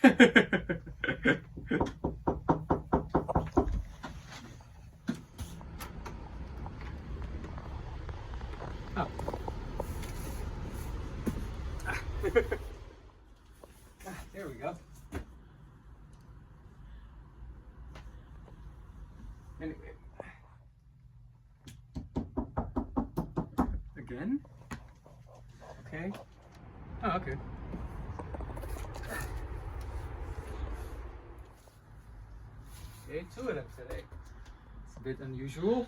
Oh. There we go. Anyway. Again? Okay. Oh, okay. Okay, 2 of them today. It's a bit unusual.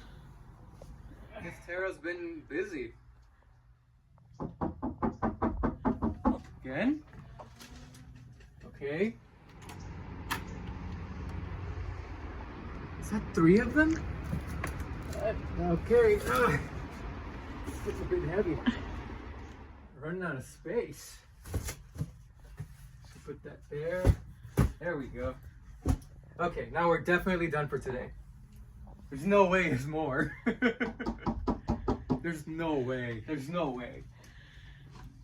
Miss Tera's been busy. Again? Okay. Is that 3 of them? Okay. It's a bit heavy. Running out of space. Should put that there. There we go. Okay, now we're definitely done for today. There's no way there's more. There's no way. There's no way.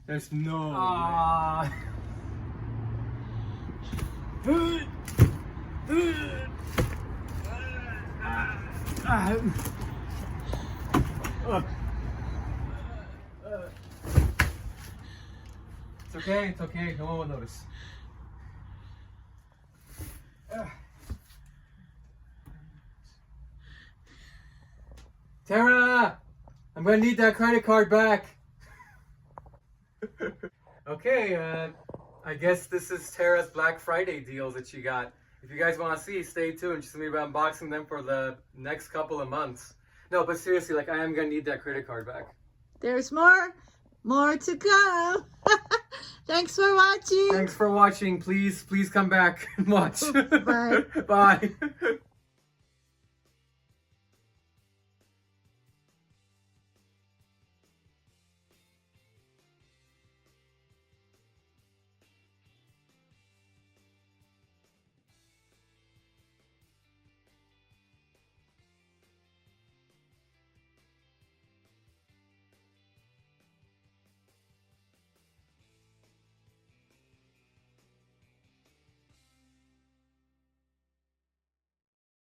There's no way. It's okay, it's okay. No one will notice. Tera! I'm gonna need that credit card back. Okay, I guess this is Tera's Black Friday deals that she got. If you guys want to see, stay tuned. She's gonna be unboxing them for the next couple of months. No, but seriously, like, I am gonna need that credit card back. There's more to come. Thanks for watching. Thanks for watching. Please come back and watch. Bye. Bye.